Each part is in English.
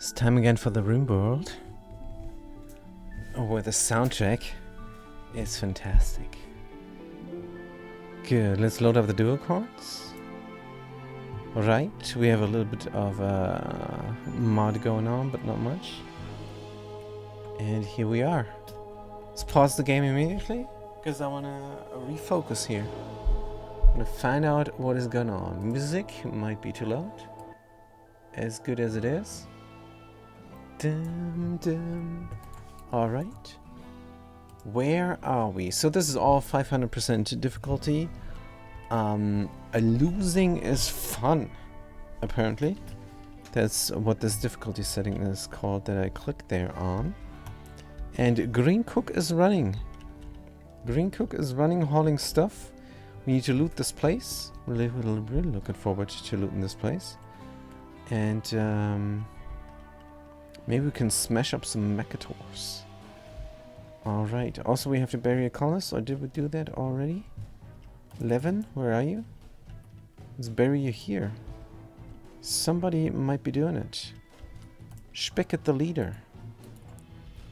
It's time again for the Room World, where the soundtrack is fantastic. Good, let's load up the dual chords. Right, we have a little bit of mod going on, but not much. And here we are. Let's pause the game immediately, because I want to refocus here. I want to find out what is going on. Music might be too loud, as good as it is. Dum, dum. Alright. Where are we? So this is all 500% difficulty. Losing is fun, apparently. That's what this difficulty setting is called that I clicked there on. And Green Cook is running. Green Cook is running, hauling stuff. We need to loot this place. Really looking forward to looting this place. And maybe we can smash up some Mechators. Alright, also we have to bury a colonist, or did we do that already? Levin, where are you? Let's bury you here. Somebody might be doing it. Spicket the leader.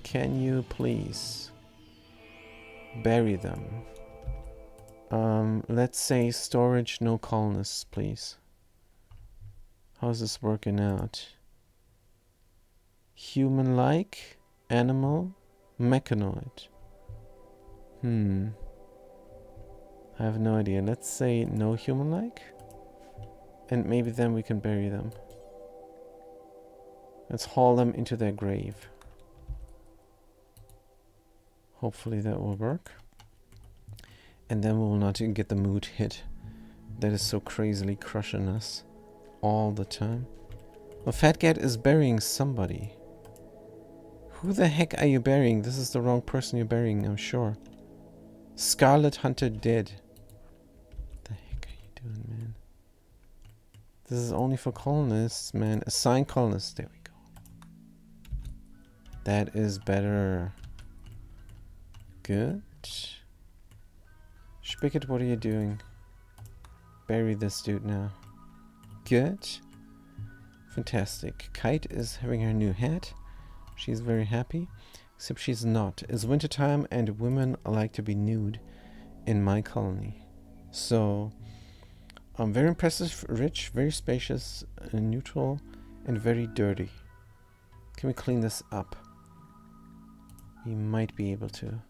Can you please bury them? Let's say storage, no colonists, please. How's this working out? Human-like, animal, mechanoid. I have no idea. Let's say no human-like. And maybe then we can bury them. Let's haul them into their grave. Hopefully that will work. And then we will not get the mood hit that is so crazily crushing us all the time. Well, Fatgat is burying somebody. Who the heck are you burying? This is the wrong person you're burying, I'm sure. Scarlet Hunter dead. What the heck are you doing, man? This is only for colonists, man. Assign colonists. There we go. That is better. Good. Spicket, what are you doing? Bury this dude now. Good. Fantastic. Kite is having her new hat. She's very happy. Except she's not. It's wintertime and women like to be nude in my colony. So, very impressive, rich, very spacious, neutral, and very dirty. Can we clean this up? We might be able to.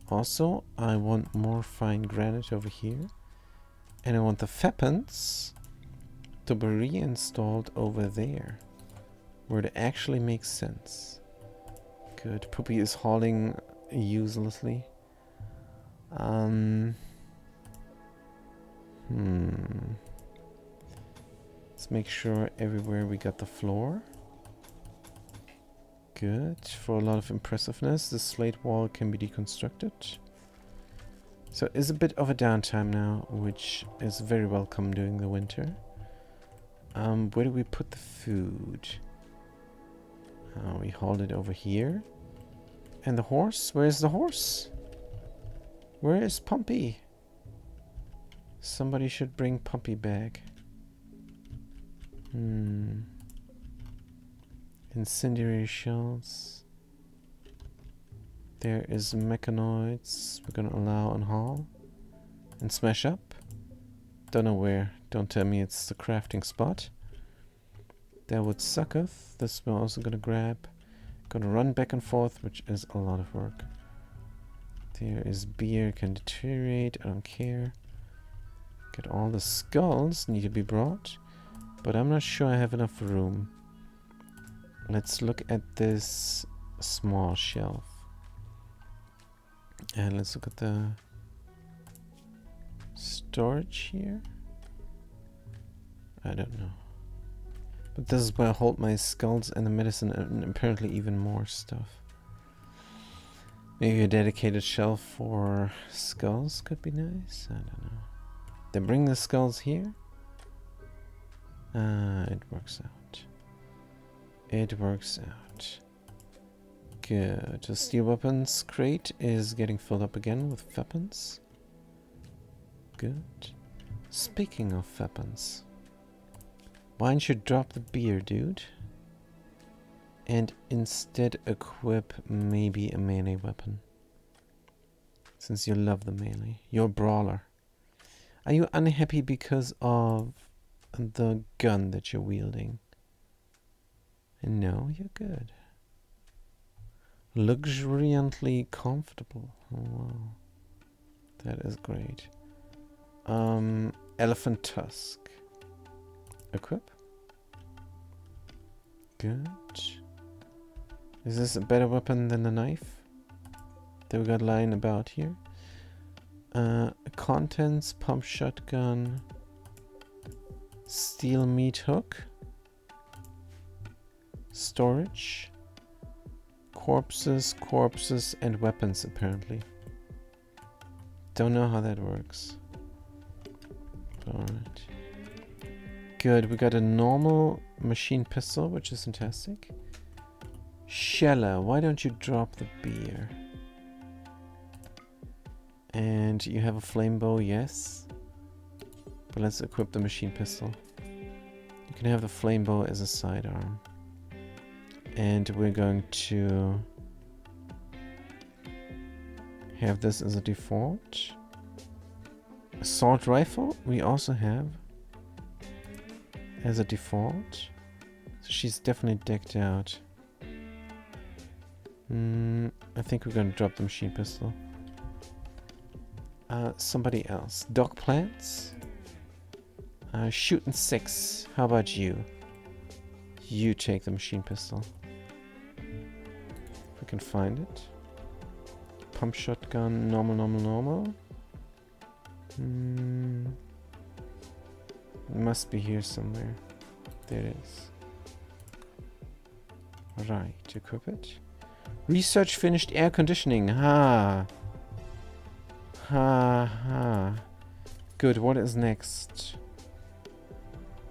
Also, I want more fine granite over here. And I want the Fepans to be reinstalled over there, where it actually makes sense. Good. Poopy is hauling uselessly. Let's make sure everywhere we got the floor. Good. For a lot of impressiveness, the slate wall can be deconstructed. So it's a bit of a downtime now, which is very welcome during the winter. Where do we put the food? We hauled it over here. And the horse? Where's the horse? Where is Pumpy? Somebody should bring Pumpy back. Incendiary shells. There is mechanoids. We're gonna allow on haul. And smash up. Don't know where. Don't tell me it's the crafting spot. That would sucketh. This we're also gonna grab. Gonna run back and forth, which is a lot of work. There is beer, can deteriorate, I don't care. Get all the skulls need to be brought, but I'm not sure I have enough room. Let's look at this small shelf. And let's look at the storage here. I don't know. But this is where I hold my skulls and the medicine and apparently even more stuff. Maybe a dedicated shelf for skulls could be nice. I don't know. Then bring the skulls here. It works out. It works out. Good. The steel weapons crate is getting filled up again with weapons. Good. Speaking of weapons. Why don't you drop the beer, dude? And instead equip maybe a melee weapon. Since you love the melee. You're a brawler. Are you unhappy because of the gun that you're wielding? No, you're good. Luxuriantly comfortable. Oh, wow. That is great. Elephant tusk. Equip. Good. Is this a better weapon than the knife that we got lying about here? Contents, pump shotgun, steel meat hook, storage, corpses, and weapons apparently. Don't know how that works. Alright. Good, we got a normal machine pistol, which is fantastic. Shella, why don't you drop the beer? And you have a flame bow, yes. But let's equip the machine pistol. You can have the flame bow as a sidearm. And we're going to have this as a default. Assault rifle we also have as a default. So she's definitely decked out. I think we're going to drop the machine pistol. Somebody else. Dog plants. Shooting 6. How about you? You take the machine pistol. If we can find it. Pump shotgun. Normal. It must be here somewhere. There it is. Right. Equip it. Research finished air conditioning. Ha. Good, what is next?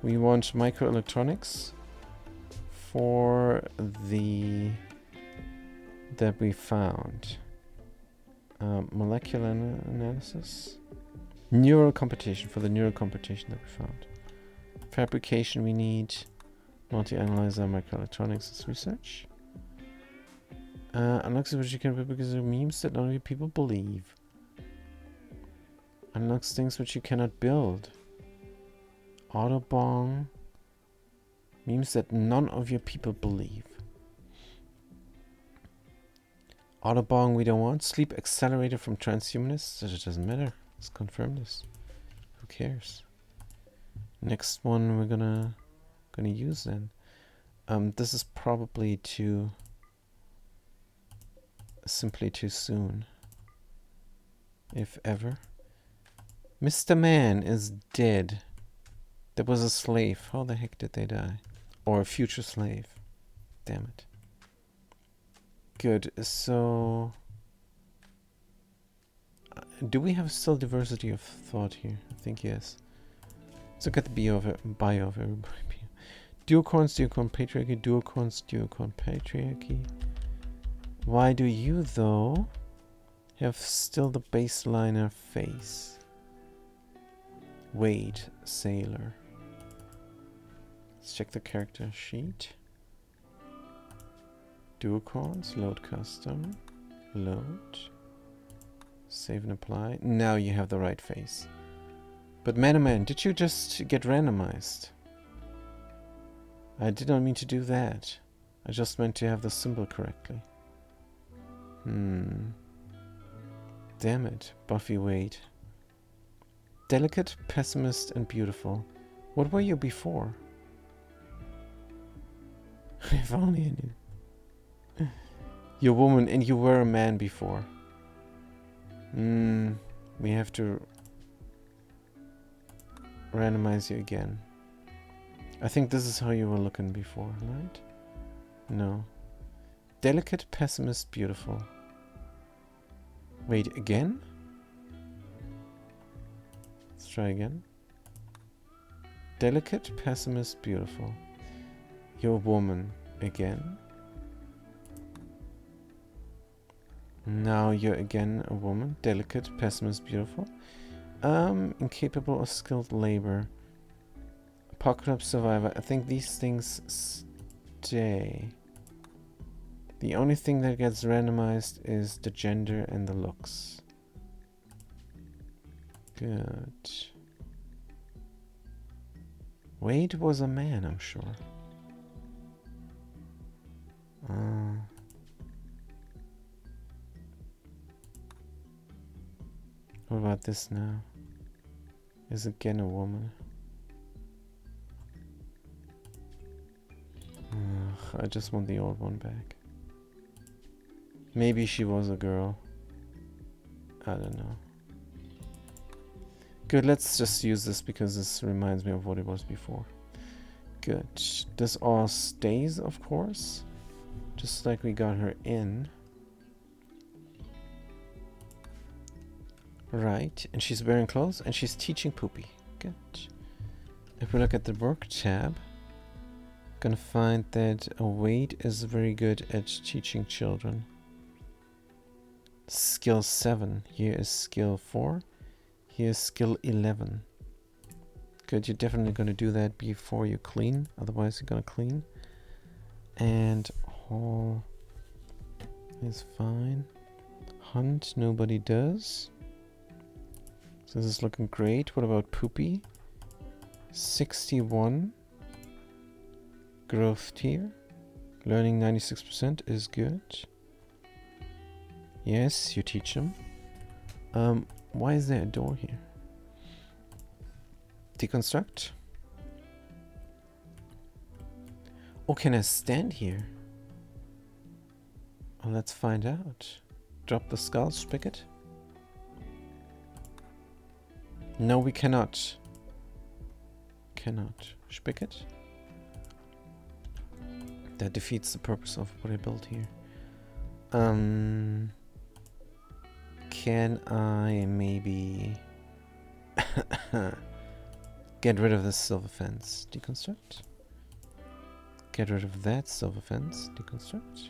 We want microelectronics for the that we found. Molecular analysis. Neural computation for the neural computation that we found. Fabrication we need. Multi-analyzer, microelectronics is research. Unlocks which you can because of memes that only people believe. Unlocks things which you cannot build. Autobong. Memes that none of your people believe. Autobong we don't want. Sleep accelerator from transhumanists. It doesn't matter. Let's confirm this. Who cares? Next one we're gonna use then. This is probably simply too soon. If ever. Mr. Man is dead. There was a slave. How the heck did they die? Or a future slave. Damn it. Good. So... do we have still diversity of thought here? I think yes. Let's look at the bio of everybody. Duocorns, duocorn patriarchy, duocorns, duocorn patriarchy. Why do you, though, have still the baseliner face? Wade, sailor. Let's check the character sheet. Duocorns, load custom, load, save and apply. Now you have the right face. But man, did you just get randomized? I did not mean to do that. I just meant to have the symbol correctly. Damn it, Buffy Wade. Delicate, pessimist, and beautiful. What were you before? If only I knew. You're a woman and you were a man before. We have to randomize you again. I think this is how you were looking before, right? No. Delicate, pessimist, beautiful. Wait, again? Let's try again. Delicate, pessimist, beautiful. You're a woman again. Now you're again a woman. Delicate, pessimist, beautiful. Incapable of skilled labor. Apocalypse survivor. I think these things stay. The only thing that gets randomized is the gender and the looks. Good. Wade was a man, I'm sure. What about this now? Is again a woman. Ugh, I just want the old one back. Maybe she was a girl. I don't know. Good, let's just use this because this reminds me of what it was before. Good. This all stays, of course. Just like we got her in. Right, and she's wearing clothes and she's teaching Poopy. Good. If we look at the work tab, gonna find that Wade is very good at teaching children. Skill 7. Here is skill 4. Here's skill 11. Good, you're definitely gonna do that before you clean, otherwise you're gonna clean. And Hall is fine. Hunt, nobody does. So this is looking great. What about Poopy? 61. Growth tier. Learning 96% is good. Yes, you teach them. Why is there a door here? Deconstruct. Oh, can I stand here? Well, let's find out. Drop the skull spigot. No, we cannot. Cannot. Spigot. That defeats the purpose of what I built here. Can I maybe get rid of this silver fence? Deconstruct. Get rid of that silver fence. Deconstruct.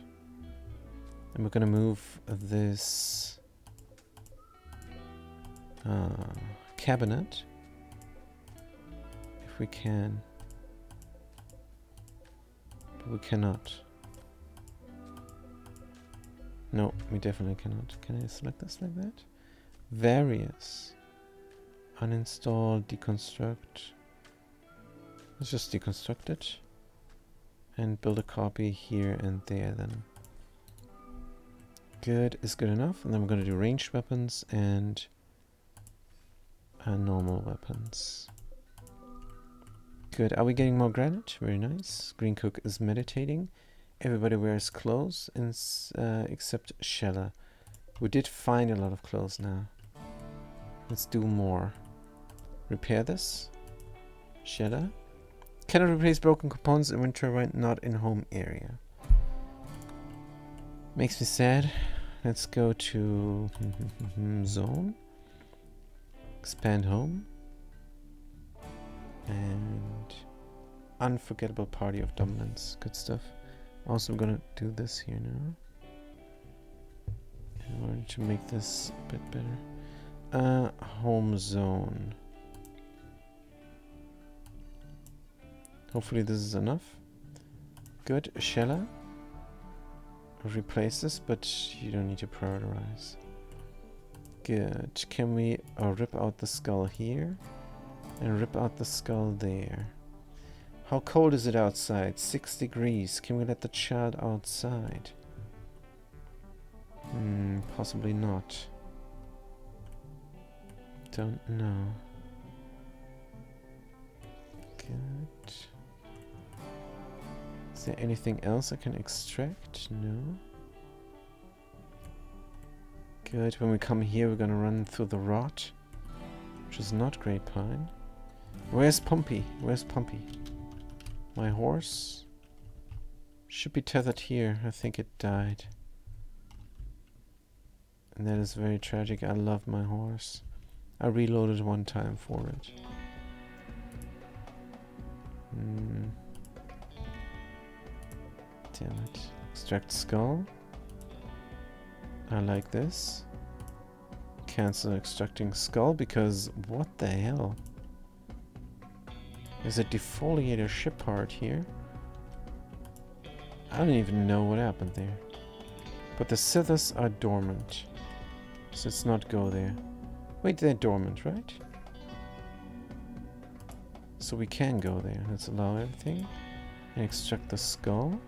And we're gonna move this cabinet if we can. But we cannot. No, we definitely cannot. Can I select this like that? Various. Uninstall, deconstruct. Let's just deconstruct it. And build a copy here and there then. Good is good enough. And then we're going to do ranged weapons and normal weapons. Good. Are we getting more granite? Very nice. Green Cook is meditating. Everybody wears clothes except Shella. We did find a lot of clothes now. Let's do more. Repair this. Shella. Cannot replace broken components in wind turbine, not in home area. Makes me sad. Let's go to zone. Expand home. And unforgettable party of dominance. Good stuff. Also, I'm gonna do this here now in order to make this a bit better. Home zone. Hopefully this is enough. Good. Shella. Replace this, but you don't need to prioritize. Good. Can we rip out the skull here and rip out the skull there? How cold is it outside? 6 degrees. Can we let the child outside? Possibly not. Don't know. Good. Is there anything else I can extract? No. Good. When we come here, we're gonna run through the rot, which is not Great Pine. Where's Pumpy? Where's Pumpy? My horse should be tethered here. I think it died. And that is very tragic. I love my horse. I reloaded one time for it. Damn it. Extract skull. I like this. Cancel extracting skull because what the hell? There's a defoliator ship part here. I don't even know what happened there. But the Sithers are dormant. So let's not go there. Wait, they're dormant, right? So we can go there. Let's allow everything. And extract the skull.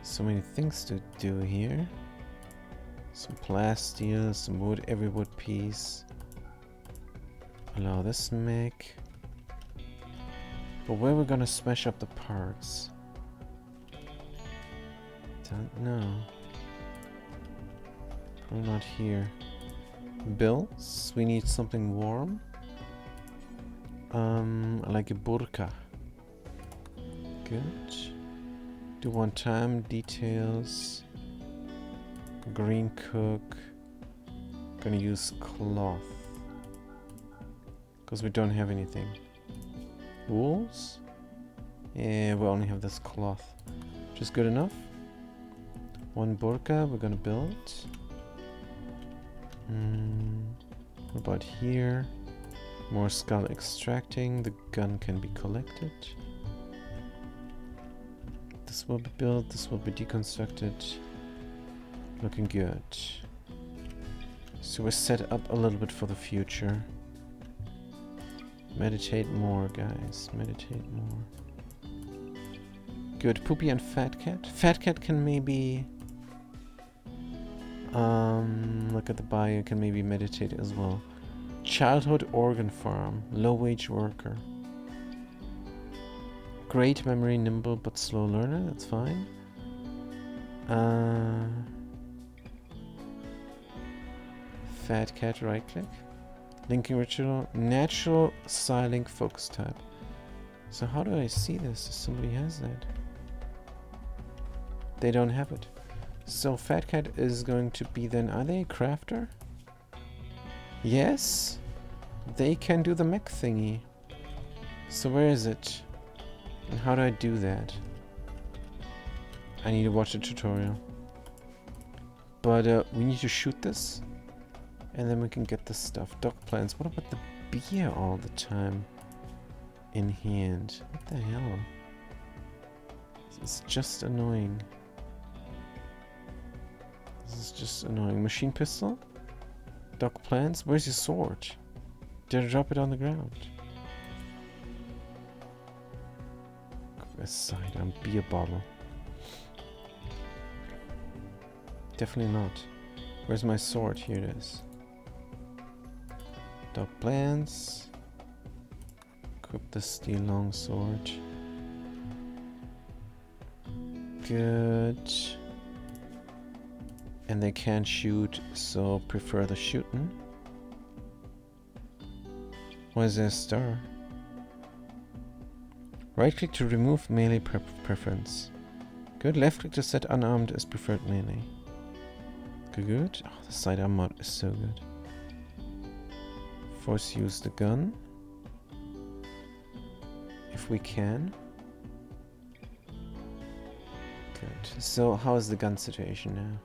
So many things to do here. Some plasteel, some wood, every wood piece. Allow this mech. But where we're gonna smash up the parts? Don't know. Probably not here. Bills. We need something warm. Like a burqa. Good. Do one time details. Green cook. Gonna use cloth. Because we don't have anything. Wools? Yeah, we only have this cloth. Which is good enough. One burqa we're gonna build. What about here? More skull extracting. The gun can be collected. This will be built. This will be deconstructed. Looking good. So we're set up a little bit for the future. Meditate more, guys. Meditate more. Good. Poopy and Fat Cat. Fat Cat can maybe... look at the bio. Can maybe meditate as well. Childhood organ farm. Low wage worker. Great memory, nimble but slow learner. That's fine. Fat Cat, right click. Linking ritual. Natural Psylink focus type. So how do I see this if somebody has that? They don't have it. So Fat Cat is going to be then, are they a crafter? Yes, they can do the mech thingy. So where is it? And how do I do that? I need to watch a tutorial. But we need to shoot this. And then we can get the stuff. Dog plants. What about the beer all the time in hand? What the hell? It's just annoying. This is just annoying. Machine pistol? Dog plants? Where's your sword? Did I drop it on the ground? West side, beer bottle. Definitely not. Where's my sword? Here it is. Dog plants. Equip the steel longsword. Good. And they can't shoot, so prefer the shooting. Why is there a star? Right click to remove melee preference. Good. Left click to set unarmed as preferred melee. Good. Oh, the sidearm mod is so good. Force use the gun. If we can. Good. So how is the gun situation now?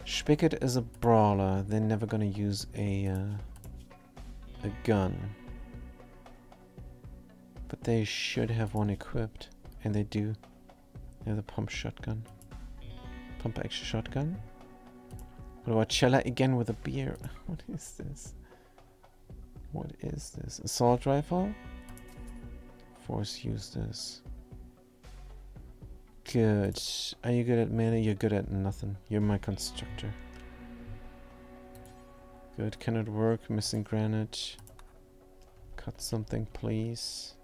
Spigot is a brawler. They're never gonna use a gun. But they should have one equipped. And they do. They have the pump shotgun. Pump action shotgun. What about Chella again with a beer? What is this? What is this? Assault rifle? Force use this. Good. Are you good at melee? You're good at nothing. You're my constructor. Good. Cannot work. Missing granite. Cut something, please.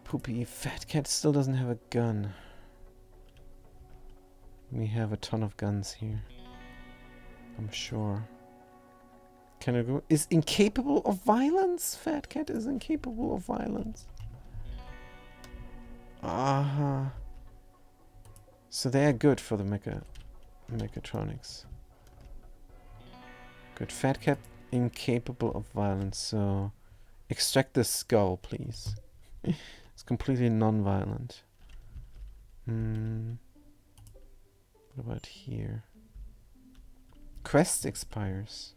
Poopy. Fat Cat still doesn't have a gun. We have a ton of guns here. I'm sure. Can I go? Is incapable of violence? Fat Cat is incapable of violence. So they are good for the mechatronics. Good. Fat Cat incapable of violence. So extract the skull, please. It's completely non-violent. What about here? Quest expires.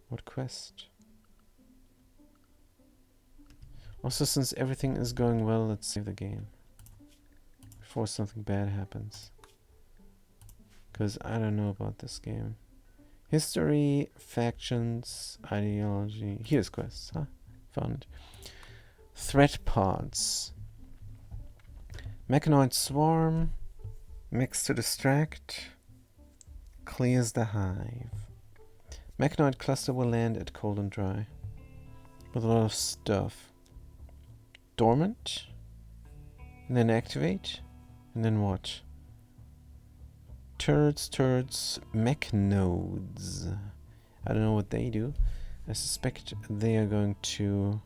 What quest? Also, since everything is going well, let's save the game before something bad happens. Because I don't know about this game. History, factions, ideology. Here's quests, huh? Found it. Threat pods. Mechanoid swarm. Mix to distract. Clears the hive. Mechanoid cluster will land at cold and dry. With a lot of stuff. Dormant. And then activate. And then what? Turrets, mech nodes. I don't know what they do. I suspect they are going to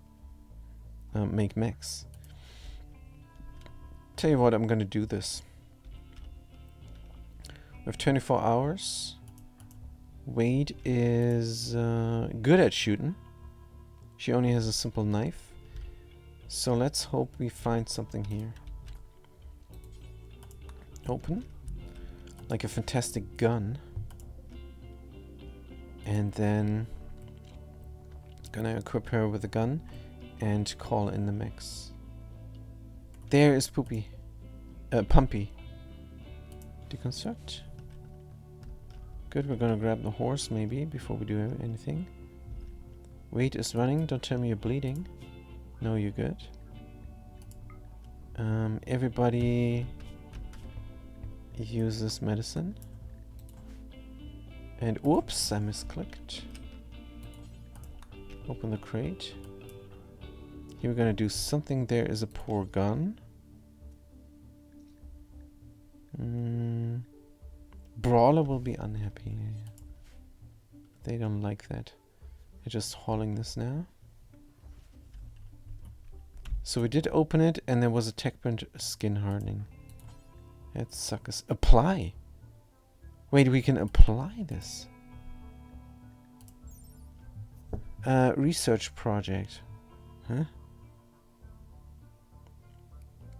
make mechs. Tell you what, I'm going to do this. We have 24 hours. Wade is good at shooting. She only has a simple knife. So let's hope we find something here. Open. Like a fantastic gun. And then gonna equip her with a gun and call in the mechs. There is Pumpy. Deconstruct. Good, we're gonna grab the horse maybe before we do anything. Wait is running, don't tell me you're bleeding. No, you're good. Everybody uses medicine. And whoops, I misclicked. Open the crate. Here we're gonna do something. There is a poor gun. Brawler will be unhappy. They don't like that. They're just hauling this now. So we did open it and there was a tech print skin hardening. That sucks. Apply! Wait, we can apply this. Research project. Huh?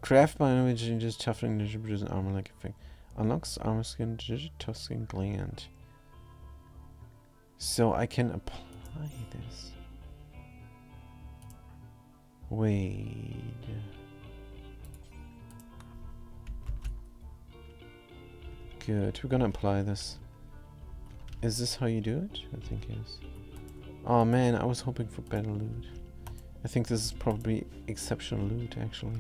Craft by image just toughening to produce an armor like effect. Unlocks armor skin, tough skin gland. So I can apply this. Wait. Good, we're gonna apply this. Is this how you do it? I think yes. Oh man, I was hoping for better loot. I think this is probably exceptional loot actually.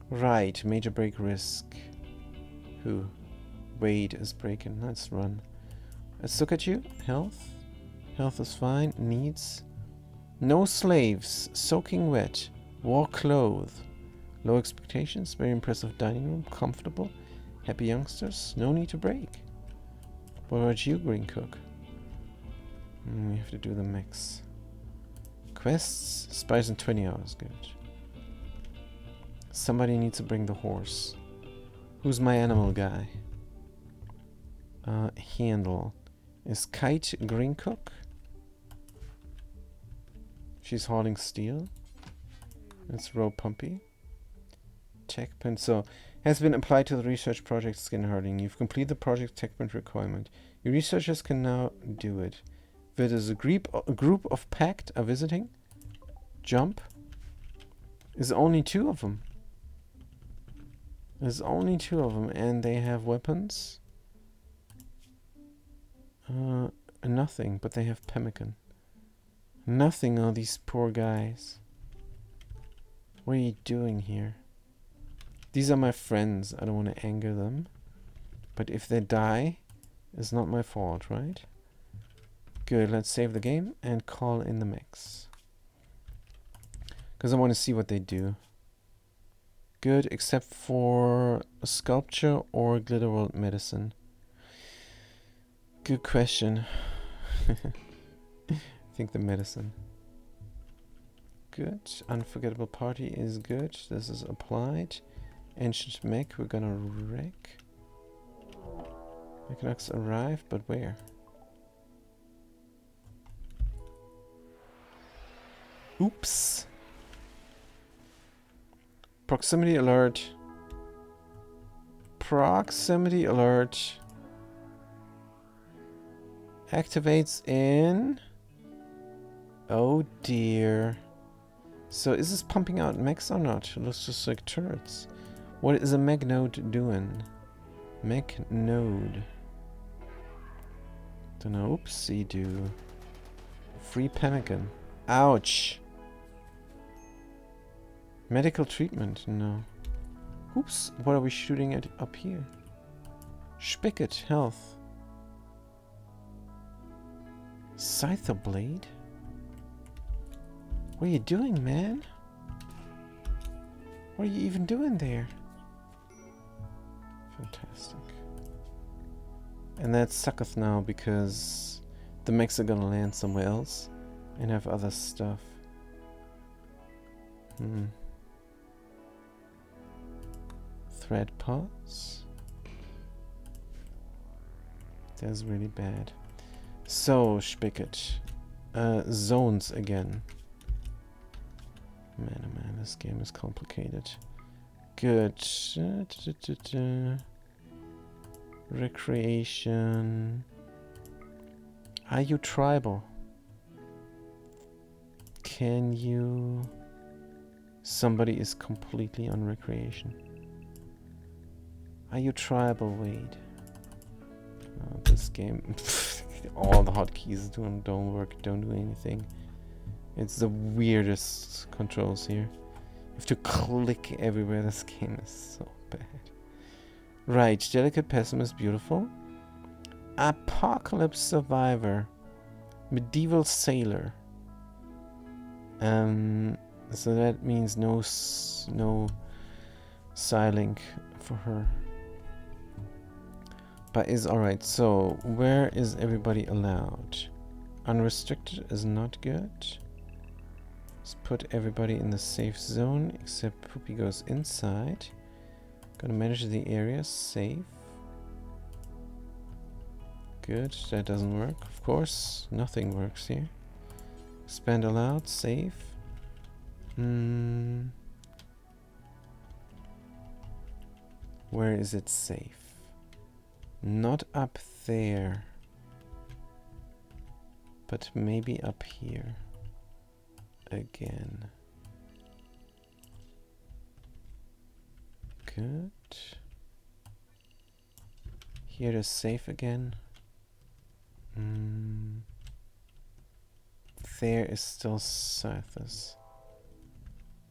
Right, major break risk. Who? Wade is breaking. Let's run. Let's look at you. Health. Health is fine. Needs. No slaves. Soaking wet. War clothes. Low expectations. Very impressive dining room. Comfortable. Happy youngsters. No need to break. What about you, Green Cook? We have to do the mix. Quests. Spies in 20 hours. Good. Somebody needs to bring the horse. Who's my animal guy? Handle. Is Kite Green Cook? She's hauling steel. Let's row Pumpy. Tech print. So, has been applied to the research project skin hardening. You've completed the project tech print requirement. Your researchers can now do it. There's a group of Pact are visiting. Jump. There's only 2 of them. There's only 2 of them, and they have weapons. Nothing, but they have pemmican. Nothing, all these poor guys. What are you doing here? These are my friends. I don't want to anger them. But if they die, it's not my fault, right? Good, let's save the game and call in the mix. Because I want to see what they do. Good, except for sculpture or glitter world medicine. Good question. I think the medicine. Good. Unforgettable party is good. This is applied. Ancient mech, we're gonna wreck. Mechanox arrive, but where? Oops. Proximity alert. Proximity alert. Activates in... Oh dear. So is this pumping out mechs or not? It looks just like turrets. What is a mech node doing? Mech node. Don't know. Oopsie do. Free pemmican. Ouch. Medical treatment. No. Oops. What are we shooting at up here? Spigot. Health. Scyther blade? What are you doing, man? What are you even doing there? Fantastic. And that sucketh now because the mechs are gonna land somewhere else and have other stuff. Thread pots. That's really bad. So, Spigot. Zones again. Man, oh man, this game is complicated. Good. Recreation. Are you tribal? Can you... Somebody is completely on recreation. Are you tribal, Wade? Oh, this game... all the hotkeys don't work, don't do anything. It's the weirdest controls here. You have to click everywhere. This game is so bad. Right, delicate pessimist, beautiful. Apocalypse survivor. Medieval sailor. So that means no Psylink for her. But is alright. So where is everybody allowed? Unrestricted is not good. Let's put everybody in the safe zone except Poopy goes inside. Gonna manage the area. Safe. Good. That doesn't work. Of course, nothing works here. Expand allowed. Safe. Where is it safe? Not up there. But maybe up here. Again. Good. Here is safe again. There is still surface.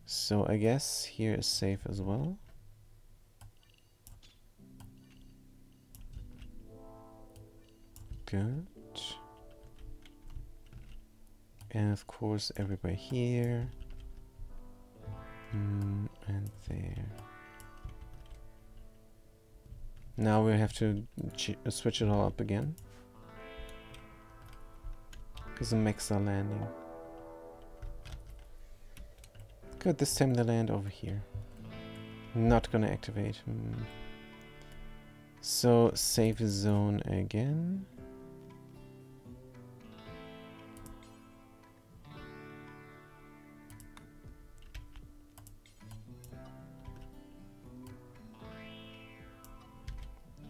So I guess here is safe as well. Good. And of course everybody here. And there. Now we have to switch it all up again. Because the mechs are landing. Good, this time they land over here. Not gonna activate. So, safe zone again.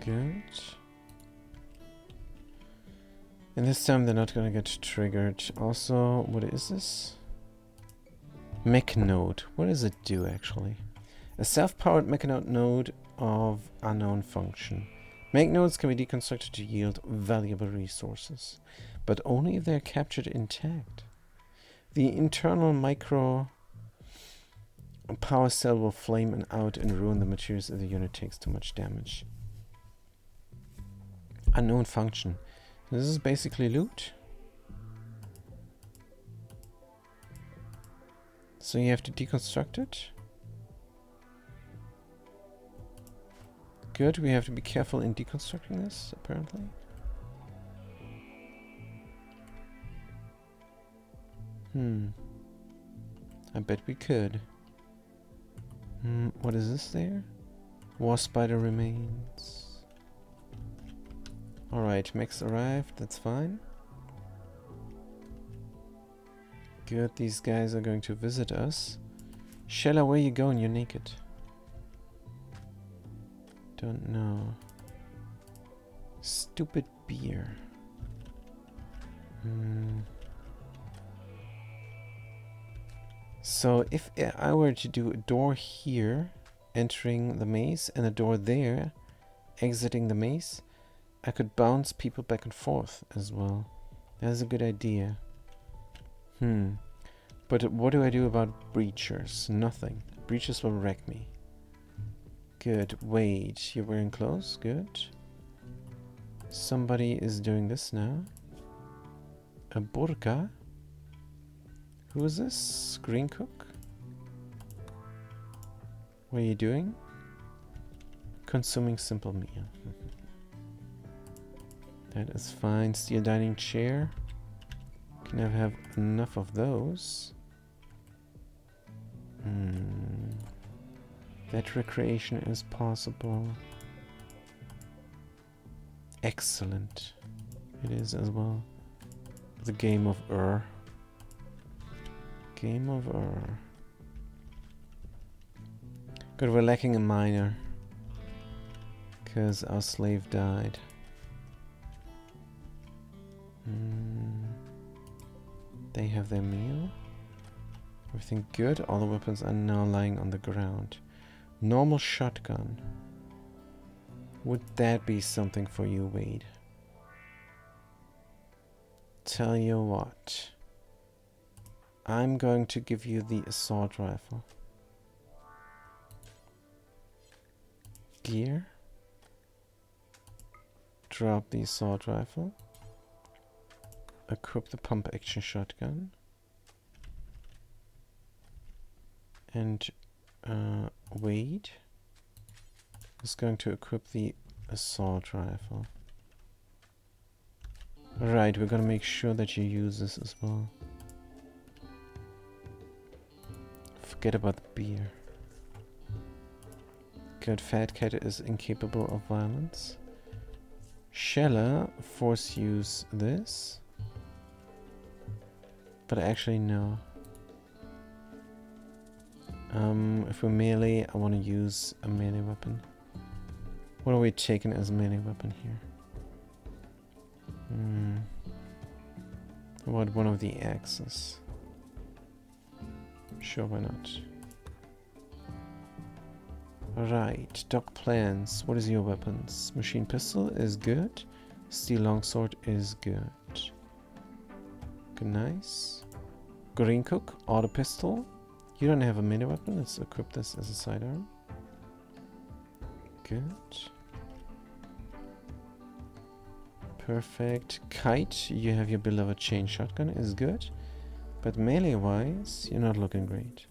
Good. And this time they're not gonna get triggered. Also, what is this? Mech node. What does it do actually? A self-powered mechanode node of unknown function. Mech nodes can be deconstructed to yield valuable resources, but only if they're captured intact. The internal micro power cell will flame out and ruin the materials if the unit takes too much damage. Unknown function. This is basically loot. So you have to deconstruct it. Good, we have to be careful in deconstructing this, apparently. I bet we could. What is this there? War spider remains. Alright, mechs arrived, that's fine. Good, these guys are going to visit us. Shella, where you going? You're naked. Don't know. Stupid beer. So if I were to do a door here, entering the maze, and a door there, exiting the maze, I could bounce people back and forth as well. That's a good idea. But what do I do about breachers? Nothing. Breachers will wreck me. Good. Wait, you're wearing clothes? Good. Somebody is doing this now. A burqa? Who is this? Green cook? What are you doing? Consuming simple meal. That is fine. Steel dining chair. Can never have enough of those. That recreation is possible. Excellent. It is as well. The game of Ur. Game of Ur. Good, we're lacking a miner. Because our slave died. They have their meal. Everything good. All the weapons are now lying on the ground. Normal shotgun. Would that be something for you, Wade? Tell you what. I'm going to give you the assault rifle. Gear. Drop the assault rifle. Equip the pump action shotgun. And Wade is going to equip the assault rifle. Right, we're gonna make sure that you use this as well. Forget about the beer. Good, Fat Cat is incapable of violence. Shella, force use this. But actually no. If we're melee, I want to use a melee weapon. What are we taking as a melee weapon here? How about one of the axes? Sure, why not? Alright, Doc plans. What is your weapons? Machine pistol is good. Steel longsword is good. Good, nice. Green cook, auto pistol. You don't have a mini weapon. Let's equip this as a sidearm. Good. Perfect. Kite, you have your beloved chain shotgun, is good. But melee wise, you're not looking great.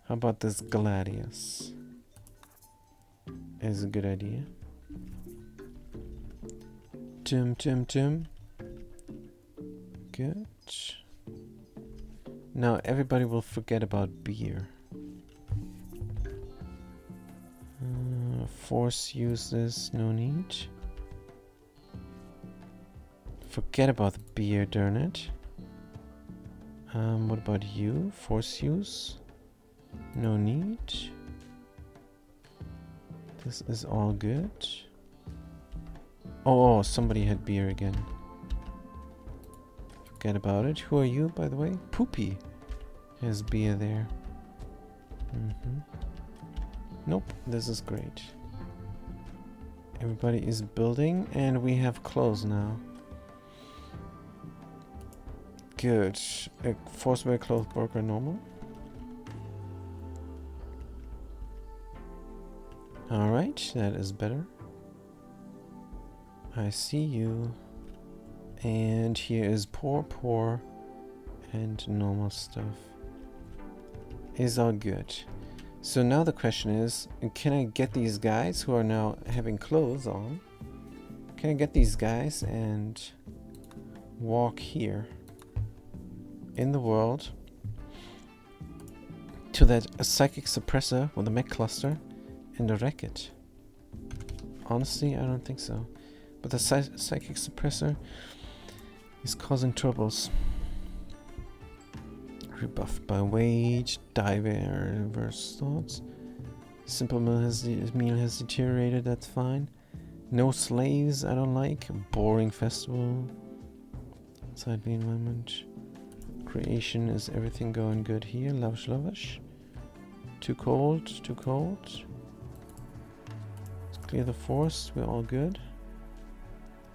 How about this Gladius? Is a good idea. Good. Now everybody will forget about beer. Force use this, no need. Forget about the beer, darn it. What about you? Force use? No need. This is all good. Oh, somebody had beer again. Forget about it. Who are you, by the way? Poopy has beer there. Nope, this is great. Everybody is building, and we have clothes now. Good. A force-wear clothes burger normal. Alright, that is better. I see you. And here is poor, and normal stuff. Is all good. So now the question is, can I get these guys who are now having clothes on? Can I get these guys and walk here in the world to that psychic suppressor with a mech cluster and a racket? Honestly, I don't think so. But the psychic suppressor is causing troubles. Rebuffed by Wade, diverse thoughts. Simple meal has deteriorated, that's fine. No slaves, I don't like. Boring festival. Inside the environment. Creation, is everything going good here? Lavish, lavish. Too cold, too cold. Let's clear the forest, we're all good.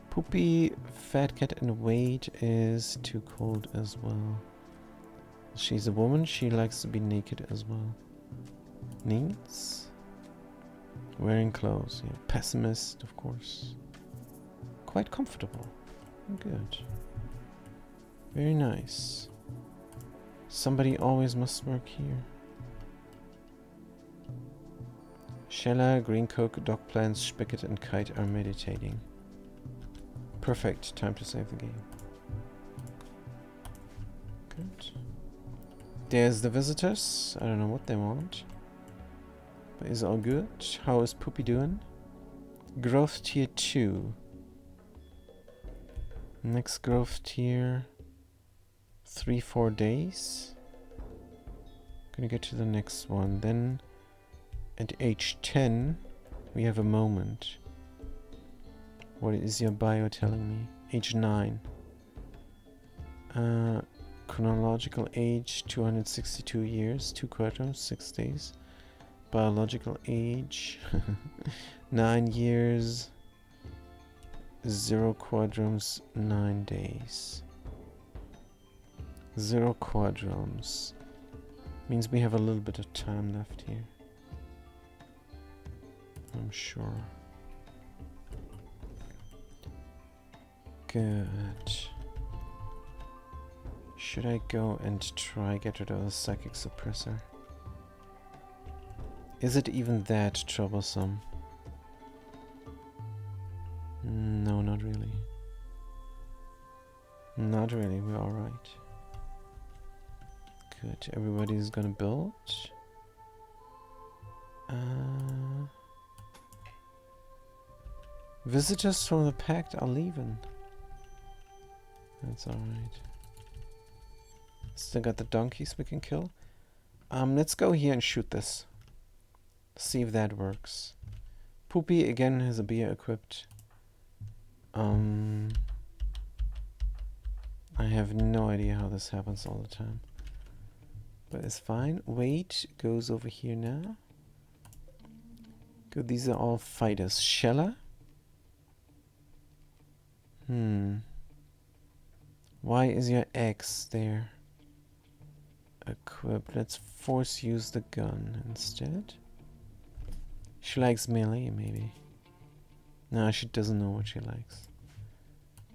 Poopy, fat cat, and weight is too cold as well. She's a woman, she likes to be naked as well. Needs? Wearing clothes, yeah. Pessimist, of course. Quite comfortable. Good. Very nice. Somebody always must work here. Shella, Green Coke, Dog Plants, Spigot, and Kite are meditating. Perfect. Time to save the game. Good. There's the visitors. I don't know what they want. But it's all good. How is Poopy doing? Growth tier 2. Next growth tier 3-4 days. Gonna get to the next one. Then at age 10 we have a moment. What is your bio telling me? Age 9. Chronological age 262 years, 2 quadrants, 6 days. Biological age 9 years, 0 quadrants, 9 days. 0 quadrants means we have a little bit of time left here. I'm sure. Good. Should I go and try get rid of the psychic suppressor? Is it even that troublesome? No, not really. Not really, we're alright. Good, everybody's gonna build. Visitors from the Pact are leaving. That's alright. Still got the donkeys we can kill. Let's go here and shoot this. See if that works. Poopy again has a beer equipped. I have no idea how this happens all the time. But it's fine. Weight goes over here now. Good, these are all fighters. Shella? Why is your X there? Equip. Let's force use the gun instead. She likes melee, maybe. No, she doesn't know what she likes.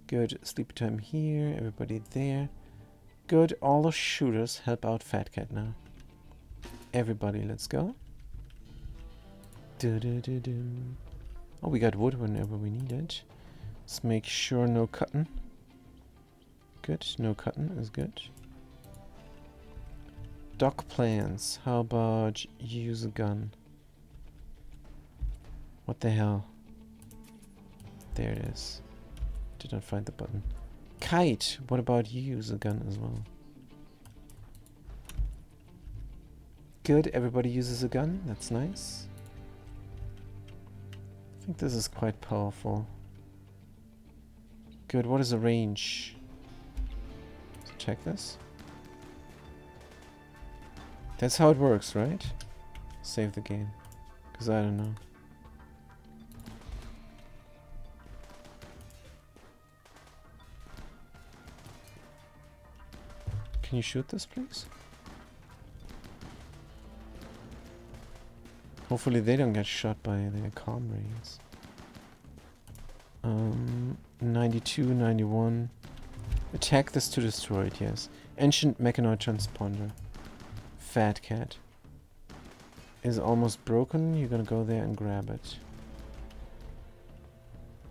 Good. Sleep time here. Everybody there. Good. All the shooters help out Fat Cat now. Everybody, let's go. Oh, we got wood whenever we need it. Let's make sure no cutting. Good. No cutting is good. Dock plans. How about use a gun? What the hell? There it is. Did not find the button. Kite! What about you use a gun as well? Good, everybody uses a gun. That's nice. I think this is quite powerful. Good, what is the range? Let's check this. That's how it works, right? Save the game. Because I don't know. Can you shoot this, please? Hopefully they don't get shot by their comrades. 92, 91. Attack this to destroy it, yes. Ancient Mechanoid Transponder. Fat Cat. Is almost broken. You're gonna go there and grab it.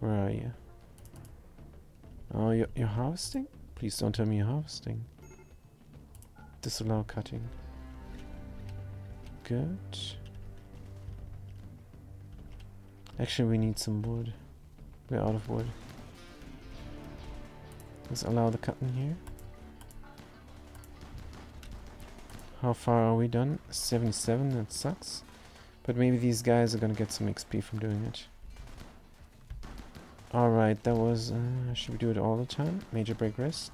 Where are you? Oh, you're harvesting? Please don't tell me you're harvesting. Disallow cutting. Good. Actually, we need some wood. We're out of wood. Let's allow the cutting here. How far are we done? 77, that sucks. But maybe these guys are gonna get some XP from doing it. Alright, that was... should we do it all the time? Major break risk.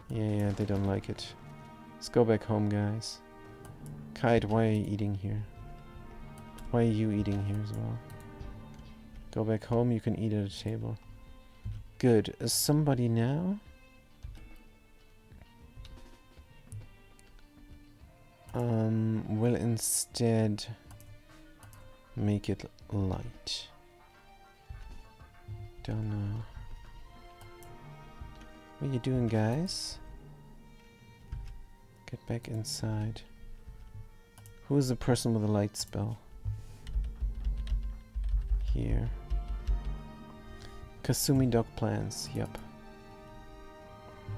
Yeah, they don't like it. Let's go back home, guys. Kite, why are you eating here? Why are you eating here as well? Go back home, you can eat at a table. Good. Is somebody now? Will instead make it light. Don't know. What are you doing, guys? Get back inside. Who is the person with the light spell? Here. Kasumi dog plants. Yep.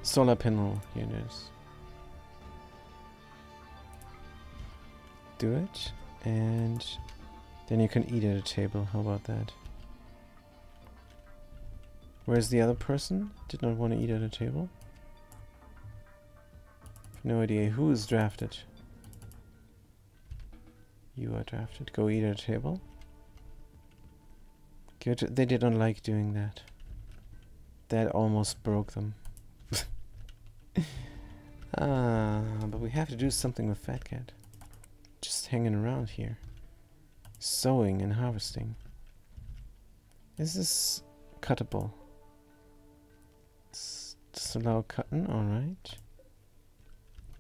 Solar panel. Here it is. Do it. And then you can eat at a table. How about that? Where's the other person? Did not want to eat at a table? No idea who is drafted. You are drafted. Go eat at a table. Good. They didn't like doing that. That almost broke them. But we have to do something with Fat Cat. Just hanging around here. Sowing and harvesting. Is this cuttable? Disallow cutting, alright.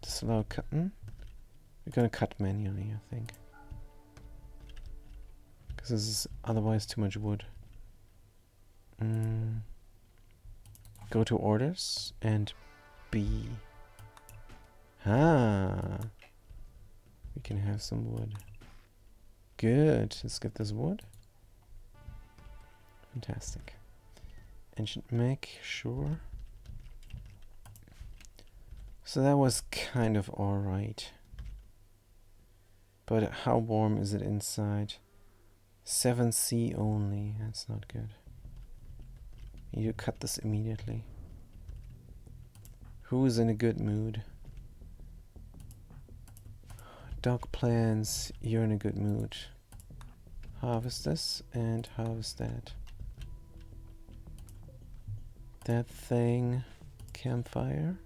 Disallow cutting. We're gonna cut manually, I think. Because this is otherwise too much wood. Go to orders and B. Ah. We can have some wood. Good. Let's get this wood. Fantastic. Ancient make, sure. So that was kind of alright. But how warm is it inside? 7C only. That's not good. Need to cut this immediately. Who is in a good mood? Dog plants, you're in a good mood. Harvest this and harvest that. That thing, campfire.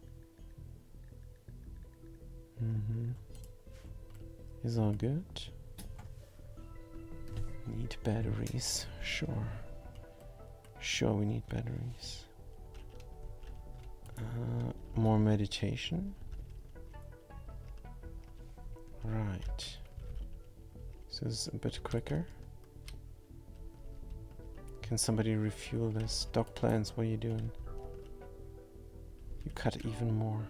Is all good. Need batteries, sure. Sure, we need batteries. More meditation. Right. So this is a bit quicker. Can somebody refuel this? Dog plants, what are you doing? You cut even more.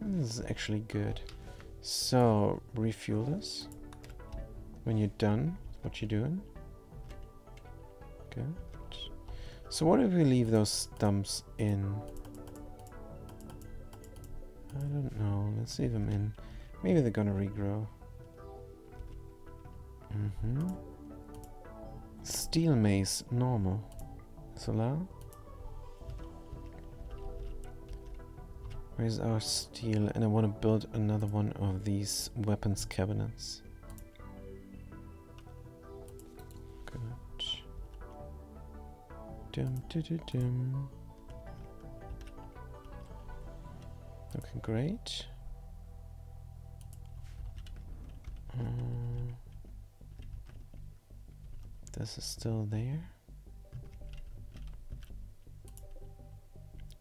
This is actually good. So, refuel this. When you're done with what you're doing. Good. So what if we leave those stumps in? I don't know. Let's leave them in. Maybe they're gonna regrow. Steel mace, normal. Solar. Where's our steel? And I want to build another one of these weapons cabinets. Good. Dum. Looking great. This is still there.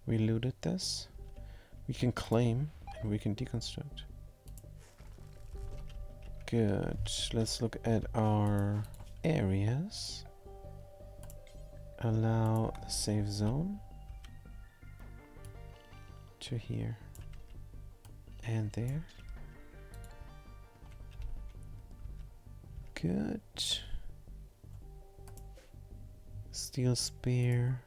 We looted this. We can claim and we can deconstruct. Good. Let's look at our areas. Allow the safe zone to here and there. Good. Steel spear.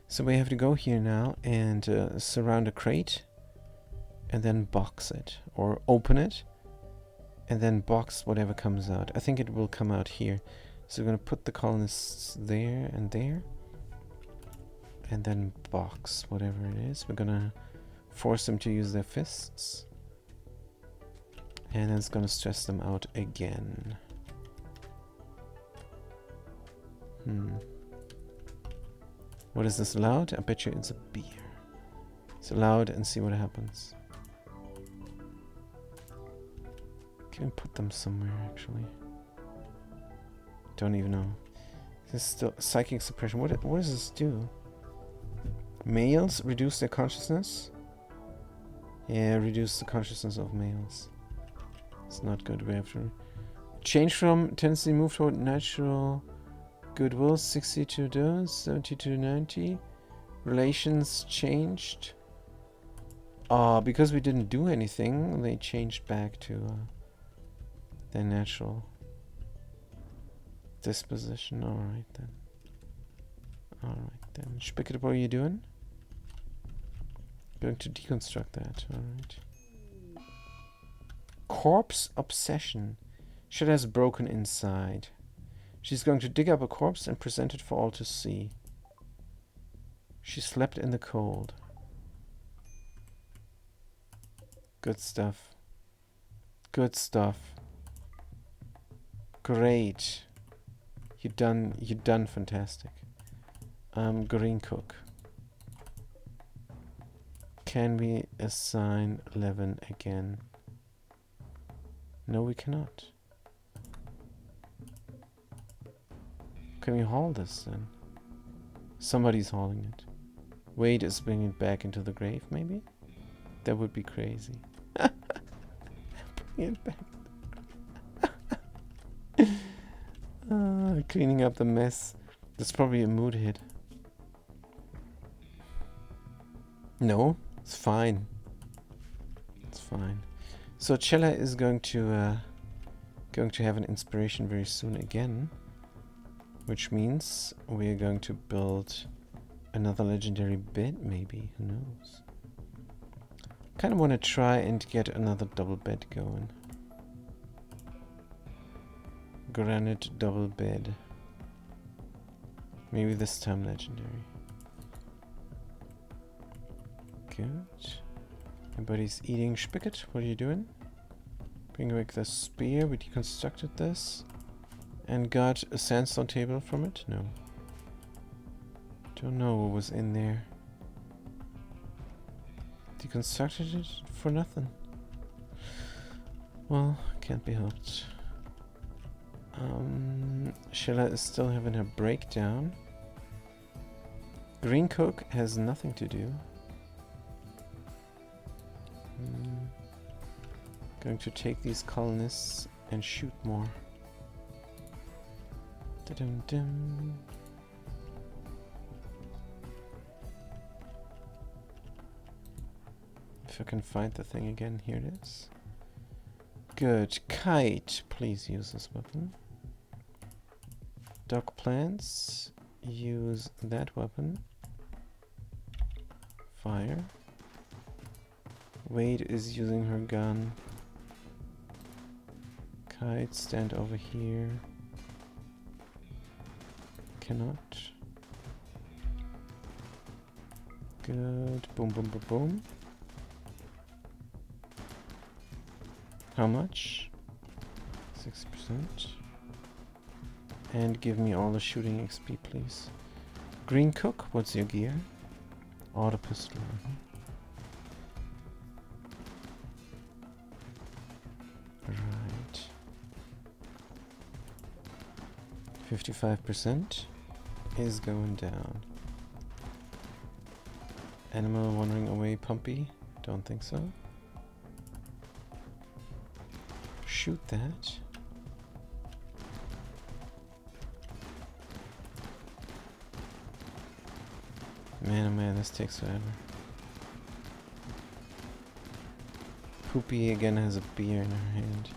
So we have to go here now and surround a crate and then box it or open it and then box whatever comes out. I think it will come out here. So we're going to put the colonists there and then box whatever it is. We're going to force them to use their fists and then it's going to stress them out again. What is this allowed? I bet you it's a beer. It's allowed and see what happens. Can we put them somewhere actually? Don't even know. This is still psychic suppression. What does this do? Males reduce their consciousness? Yeah, reduce the consciousness of males. It's not good. We have to change from tendency move toward natural goodwill. 62 does, 72 90. Relations changed. Because we didn't do anything, they changed back to their natural disposition. Alright then. Alright then. Spicket, what are you doing? Going to deconstruct that. Alright. Corpse obsession. Shit has broken inside. She's going to dig up a corpse and present it for all to see. She slept in the cold. Good stuff. Good stuff. Great. You done fantastic. Green cook. Can we assign 11 again? No, we cannot. Can we haul this then? Somebody's hauling it. Wade is bringing it back into the grave, maybe? That would be crazy. Bring it back. Cleaning up the mess. That's probably a mood hit. No, it's fine. It's fine. So Chella is going to have an inspiration very soon again, which means we're going to build another legendary bed, maybe. Who knows? Kind of want to try and get another double bed going. Granite double bed. Maybe this time legendary. Good. Everybody's eating spigot. What are you doing? Bring back the spear. We deconstructed this. And got a sandstone table from it? No. Don't know what was in there. Deconstructed it for nothing. Well, can't be helped. Sheila is still having her breakdown. Green cook has nothing to do. Going to take these colonists and shoot more. Da-dum-dum. If I can find the thing again, here it is. Good. Kite, please use this weapon. Dog plants, use that weapon. Fire. Wade is using her gun. Kite, stand over here. Cannot. Good. Boom, boom, boom, boom. How much? 6%. And give me all the shooting XP, please. Green cook, what's your gear? Auto pistol. 55% is going down. Animal wandering away, Pumpy? Don't think so. Shoot that. Man, oh man, this takes forever. Poopy again has a beer in her hand.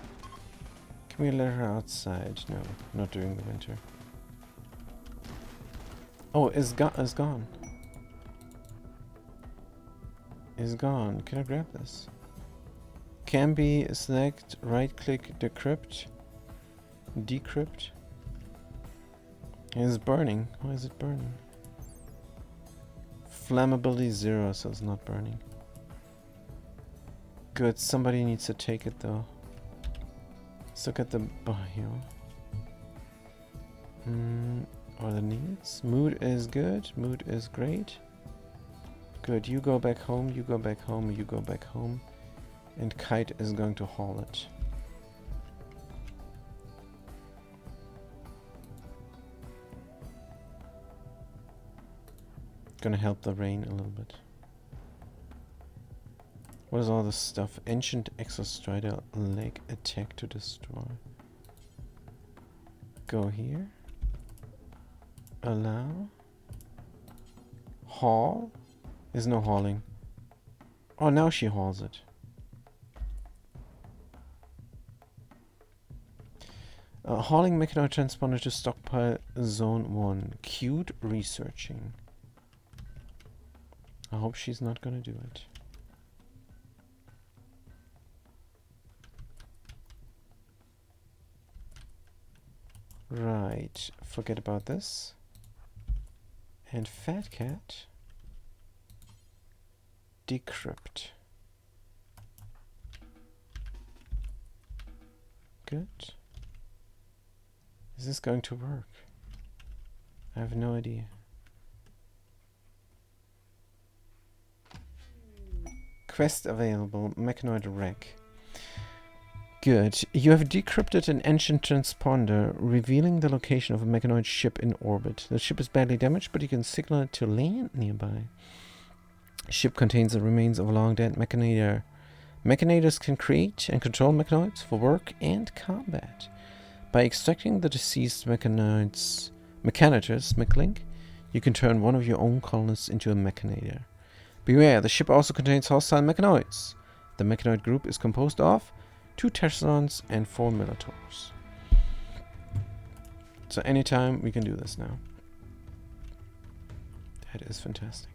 Can we let her outside? No, not during the winter. Oh, it's gone. It's gone. It's gone. Can I grab this? Can be select, right click, decrypt. Decrypt. It's burning. Why is it burning? Flammability 0, so it's not burning. Good, somebody needs to take it though. Let's look at the bio. Or the needs. Mood is good. Mood is great. Good. You go back home. You go back home. You go back home. And Kite is going to haul it. Gonna help the rain a little bit. What is all this stuff? Ancient Exostrider leg attack to destroy. Go here. Allow. Haul. There's no hauling. Oh, now she hauls it. Hauling mechanoid transponder to stockpile zone 1. Cute researching. I hope she's not gonna do it. Right, forget about this. And Fat Cat. Decrypt. Good. Is this going to work? I have no idea. Quest available, Mechanoid Wreck. Good. You have decrypted an ancient transponder, revealing the location of a mechanoid ship in orbit. The ship is badly damaged, but you can signal it to land nearby. Ship contains the remains of a long-dead mechanator. Mechanators can create and control mechanoids for work and combat. By extracting the deceased mechanators, mechlink, you can turn one of your own colonists into a mechanator. Beware, the ship also contains hostile mechanoids. The mechanoid group is composed of 2 Tesserons and 4 Militaurs. So anytime we can do this now. That is fantastic.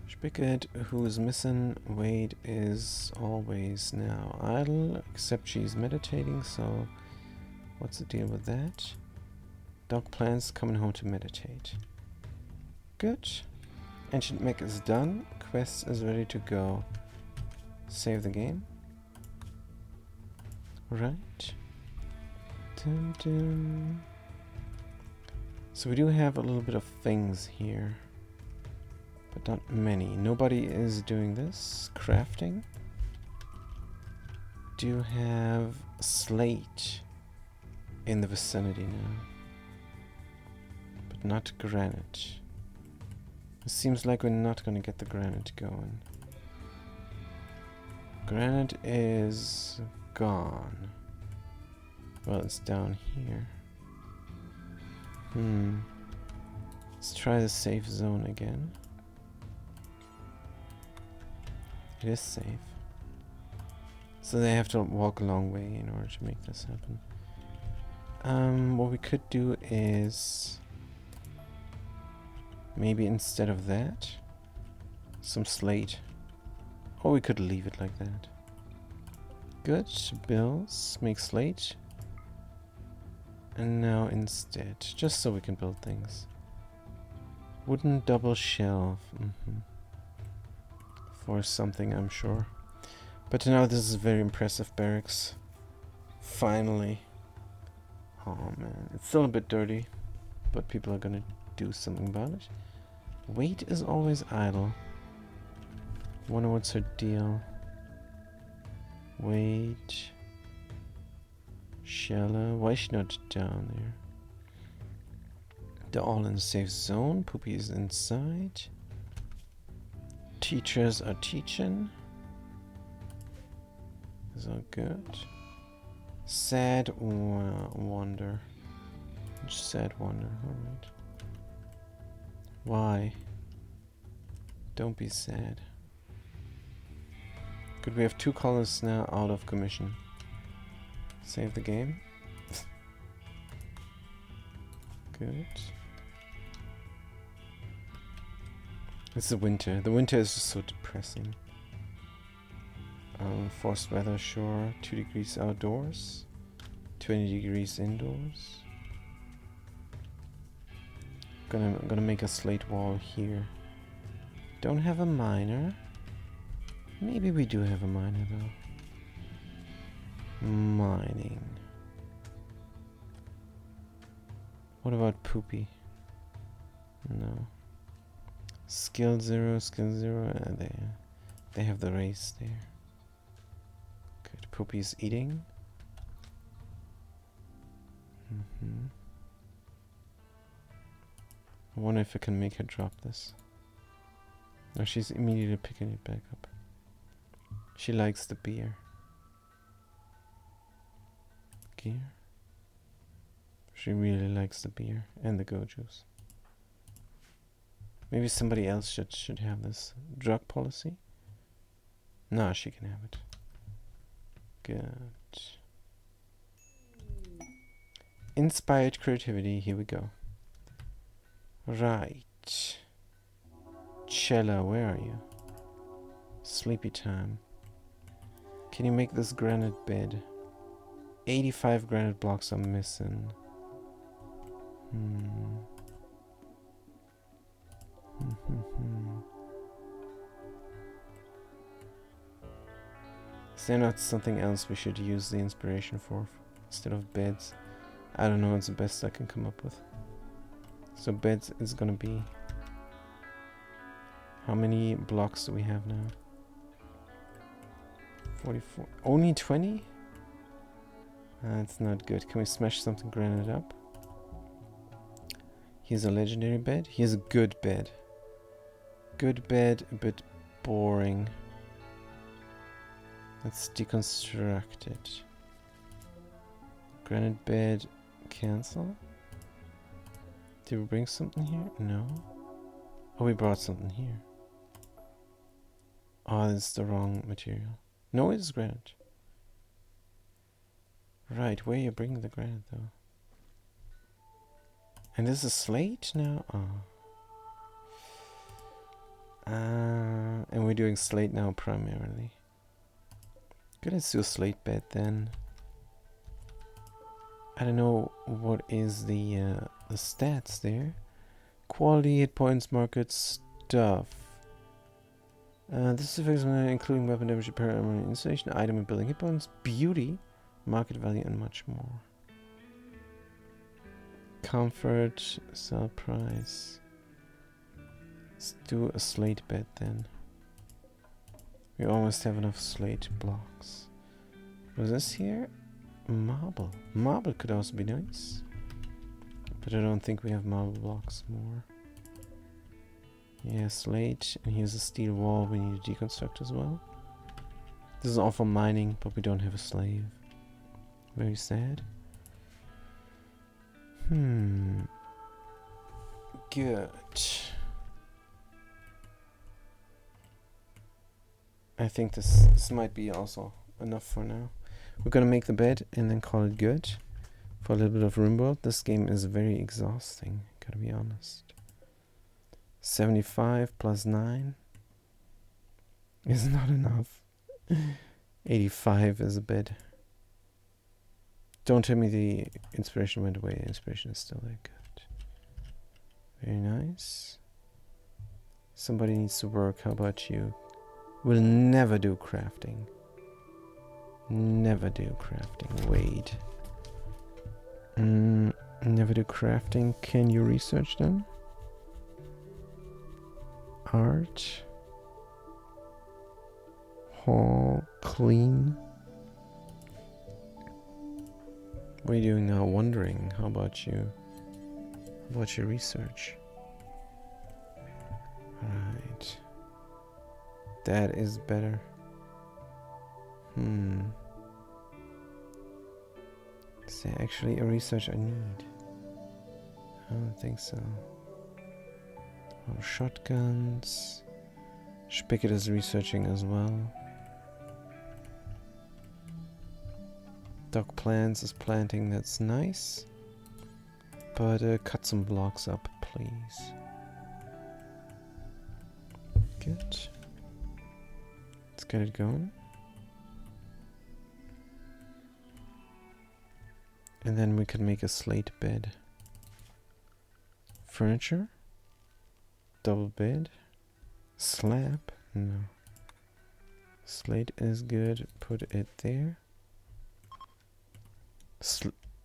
Spigot, who is missing? Wade is always now idle, except she's meditating, so what's the deal with that? Dog plans coming home to meditate. Good. Ancient Mech is done. Quest is ready to go. Save the game. Right. Dun dun. So we do have a little bit of things here. But not many. Nobody is doing this. Crafting. Do have slate in the vicinity now. But not granite. It seems like we're not going to get the granite going. Granite is gone. Well, it's down here. Let's try the safe zone again. It is safe. So they have to walk a long way in order to make this happen. What we could do is maybe instead of that, some slate. Or we could leave it like that. Good. Bills. Make slate. And now instead, just so we can build things. Wooden double shelf. For something, I'm sure. But now this is a very impressive barracks. Finally. Oh man, it's still a bit dirty, but people are gonna do something about it. Wait is always idle. Wonder what's her deal. Wait. Shella, why is she not down there? They're all in the safe zone. Poopy is inside. Teachers are teaching. Is all good. Sad wonder. Sad wonder, alright. Why? Don't be sad. Good, we have 2 colors now out of commission. Save the game. Good. It's the winter. The winter is just so depressing. Forced weather, sure. 2 degrees outdoors. 20 degrees indoors. Gonna make a slate wall here. Don't have a miner. Maybe we do have a miner though. Mining. What about Poopy? No. Skill 0, skill 0. They have the race there. Good. Poopy's eating. I wonder if I can make her drop this. No, she's immediately picking it back up. She likes the beer. Gear. She really likes the beer and the go juice. Maybe somebody else should have this drug policy. No, she can have it. Good. Inspired creativity. Here we go. Right. Cella, where are you? Sleepy time. Can you make this granite bed? 85 granite blocks are missing. Is there not something else we should use the inspiration for instead of beds? I don't know, it's the best I can come up with. So beds is gonna be... How many blocks do we have now? 44. Only 20? That's not good. Can we smash something granite up? Here's a legendary bed. Here's a good bed. Good bed, a bit boring. Let's deconstruct it. Granite bed, cancel. Did we bring something here? No. Oh, we brought something here. Oh, this is the wrong material. No, it's granite. Right, where are you bringing the granite though? And this is slate now? Oh. And we're doing slate now primarily. Good, let's do a slate bed then. I don't know what is the stats there. Quality, hit points, market, stuff. This affects including weapon damage, repair, armor, installation, item, and building hit points, beauty, market value, and much more. Comfort, sell price. Let's do a slate bed then. We almost have enough slate blocks. Was this here? Marble. Marble could also be nice. But I don't think we have marble blocks more. Yeah, slate. And here's a steel wall we need to deconstruct as well. This is all for mining, but we don't have a slave. Very sad. Good. I think this might be also enough for now. We're gonna make the bed and then call it good. For a little bit of RimWorld. This game is very exhausting, gotta be honest. 75 plus 9 is not enough. 85 is a bit. Don't tell me the inspiration went away. The inspiration is still there. Good. Very nice. Somebody needs to work. How about you? We'll never do crafting. Never do crafting. Wait. Never do crafting. Can you research then? Art. Hall. Clean. What are you doing now? Wondering. How about you? How about your research? Right. That is better. Is there actually a research I need? I don't think so. Oh, shotguns. Spigot is researching as well. Doc Plants is planting, that's nice. But cut some blocks up, please. Good. Let's get it going. And then we can make a slate bed. Furniture. Double bed. Slab. No. Slate is good. Put it there.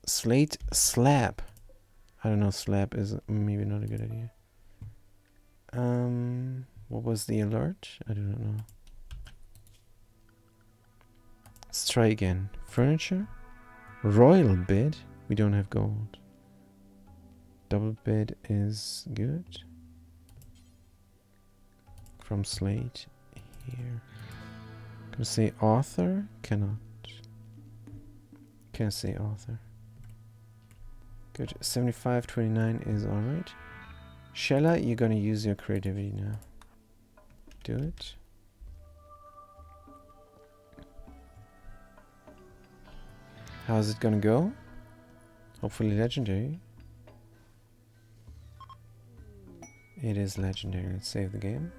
Slate slab. I don't know, slab is maybe not a good idea. What was the alert? I do not know. Let's try again. Furniture? Royal bed? We don't have gold. Double bed is good. From slate here. Can I say author? Cannot. Can't say author. Good. 75.29 is alright. Shella, you're gonna use your creativity now. Do it. How's it gonna go? Hopefully legendary. It is legendary. Let's save the game.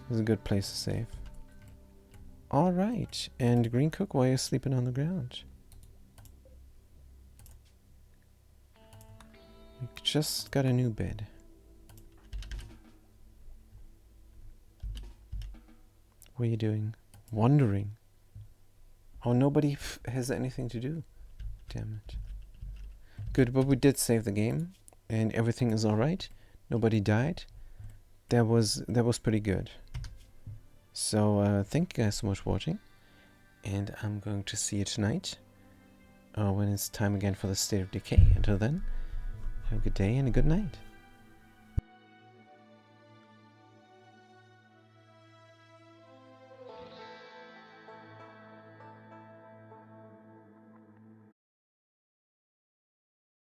This is a good place to save. Alright. And Green Cook, why are you sleeping on the ground? We just got a new bed. What are you doing? Wandering. Oh, nobody has anything to do. Damn it. Good, but we did save the game. And everything is alright. Nobody died. That was pretty good. So, thank you guys so much for watching. And I'm going to see you tonight. When it's time again for the State of Decay. Until then, have a good day and a good night.